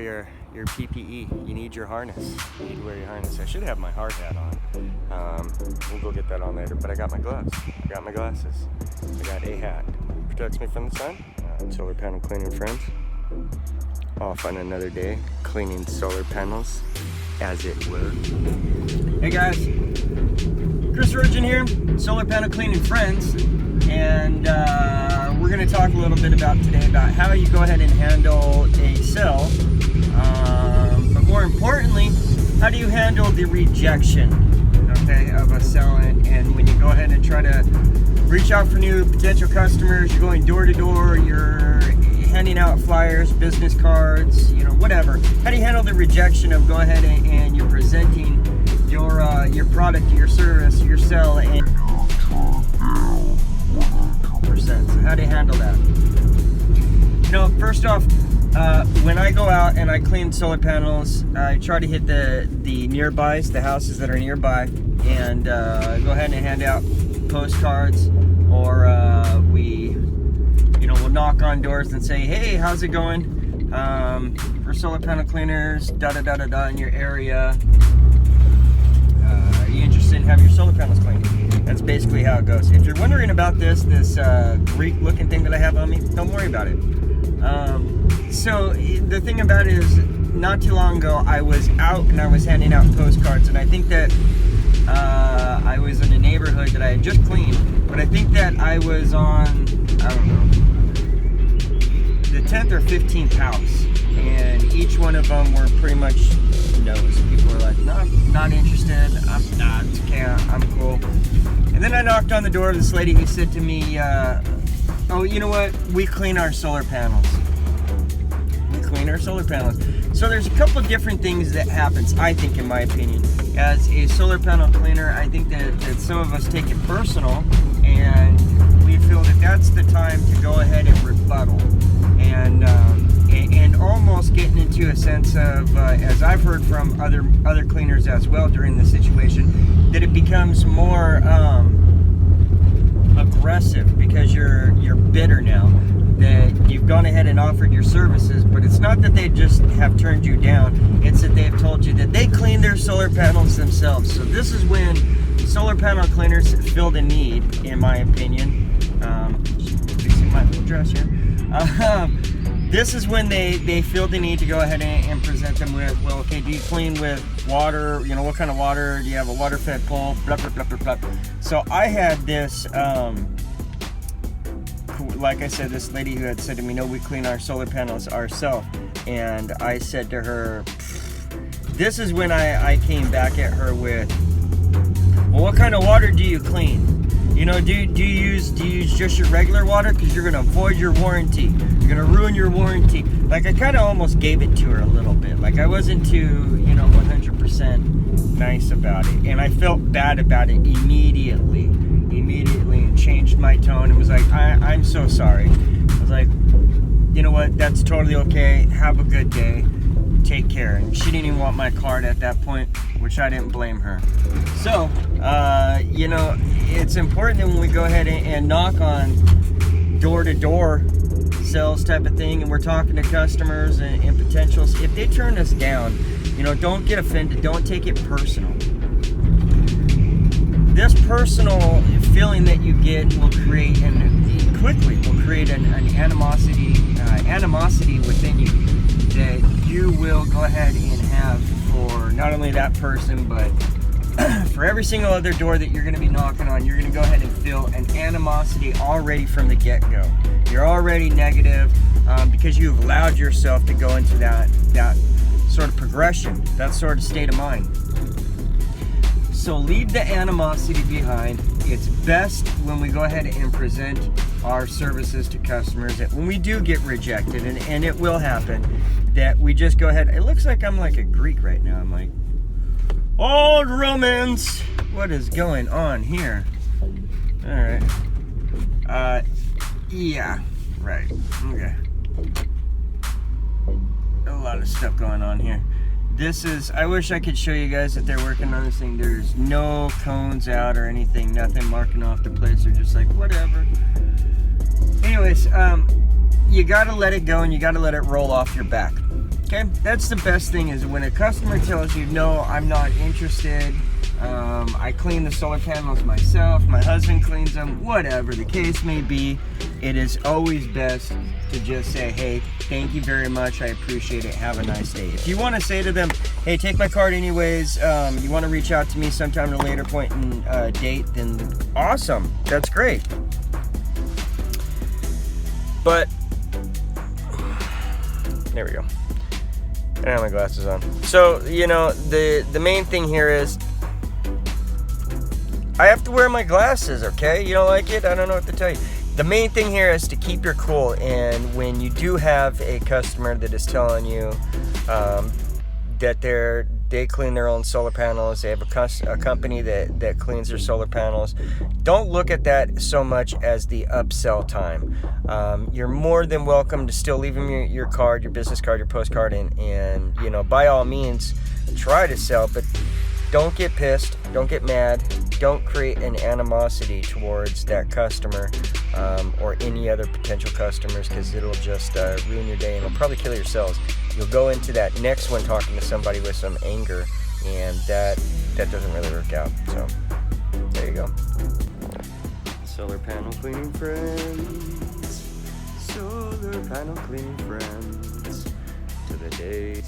your PPE. You need your harness. You need to wear your harness. I should have my hard hat on. We'll go get that on later, but I got my gloves. I got my glasses. I got a hat. Protects me from the sun. Solar panel cleaning friends. Off on another day, cleaning solar panels, as it were. Hey guys, Chris Virgin here, Solar Panel Cleaning Friends, and we're going to talk a little bit today about how you go ahead and handle a cell, but more importantly, how do you handle the rejection, okay, of a cell, and when you go ahead and try to reach out for new potential customers, you're going door to door, you're handing out flyers, business cards, you know, whatever. How do you handle the rejection of go ahead and you're presenting your product, your service, your cell, and percent? So how do you handle that? You know, first off, when I go out and I clean solar panels, I try to hit the nearbys, the houses that are nearby, and go ahead and hand out postcards, or we'll knock on doors and say, hey, how's it going? For solar panel cleaners, da-da-da-da-da in your area. Are you interested in having your solar panels cleaned? That's basically how it goes. If you're wondering about this Greek-looking thing that I have on me, don't worry about it. So the thing about it is, not too long ago, I was out and I was handing out postcards, and I think that I was in a neighborhood that I had just cleaned, but I think that I was on, I don't know, the 10th or 15th house, and each one of them were pretty much no's. People were like, no, not interested, I'm not, I'm cool. And then I knocked on the door of this lady who said to me, oh, you know what, we clean our solar panels. We clean our solar panels. So there's a couple of different things that happens, I think, in my opinion. As a solar panel cleaner, I think that some of us take it personal, and we feel that that's the time to go ahead and rebuttal, and almost getting into a sense of, as I've heard from other cleaners as well during the situation, that it becomes more aggressive because you're bitter now that you've gone ahead and offered your services. But it's not that they just have turned you down, it's that they've told you that they clean their solar panels themselves. So this is when solar panel cleaners feel the need, in my opinion, fixing my little dress here, this is when they feel the need to go ahead and present them with, well, okay, do you clean with water? You know, what kind of water? Do you have a water-fed pole? Blah, blah, blah, blah, blah. So I had this, like I said, this lady who had said to me, no, we clean our solar panels ourselves. And I said to her, this is when I came back at her with, well, what kind of water do you clean? You know, do you use just your regular water? Because you're going to void your warranty. You're going to ruin your warranty. Like, I kind of almost gave it to her a little bit. Like, I wasn't too, 100% nice about it. And I felt bad about it immediately, and changed my tone and was like, I'm so sorry. I was like, you know what? That's totally okay. Have a good day. Take care. And she didn't even want my card at that point, which I didn't blame her. So, it's important that when we go ahead and knock on door-to-door sales type of thing, and we're talking to customers and potentials, if they turn us down, don't get offended. Don't take it personal. This personal feeling that you get will create, quickly will create an animosity within you that you will go ahead and have for not only that person, but for every single other door that you're going to be knocking on. You're going to go ahead and feel an animosity already from the get-go. You're already negative because you've allowed yourself to go into that sort of progression, that sort of state of mind. So leave the animosity behind. It's best when we go ahead and present our services to customers that when we do get rejected, and it will happen, that we just go ahead. It looks like I'm like a Greek right now. I'm like, old Romans, what is going on here? All right. Yeah, right. Okay. A lot of stuff going on here. This is, I wish I could show you guys that they're working on this thing. There's no cones out or anything, nothing marking off the place. They're just like, whatever. Anyways, you gotta let it go and you gotta let it roll off your back. Okay, that's the best thing, is when a customer tells you, no, I'm not interested, I clean the solar panels myself, my husband cleans them, whatever the case may be, it is always best to just say, hey, thank you very much, I appreciate it, have a nice day. If you want to say to them, hey, take my card anyways, you want to reach out to me sometime at a later point in date, then awesome, that's great. But, there we go. I don't have my glasses on. So, you know, the main thing here is I have to wear my glasses, okay? You don't like it? I don't know what to tell you. The main thing here is to keep your cool, and when you do have a customer that is telling you that they clean their own solar panels, they have a company that cleans their solar panels, don't look at that so much as the upsell time. You're more than welcome to still leave them your card, your business card, your postcard, and you know, by all means try to sell, but don't get pissed, don't get mad, don't create an animosity towards that customer or any other potential customers, because it'll just ruin your day and it'll probably kill your sales. You'll go into that next one talking to somebody with some anger, and that doesn't really work out. So there you go. Solar panel cleaning friends, solar panel cleaning friends, to the day.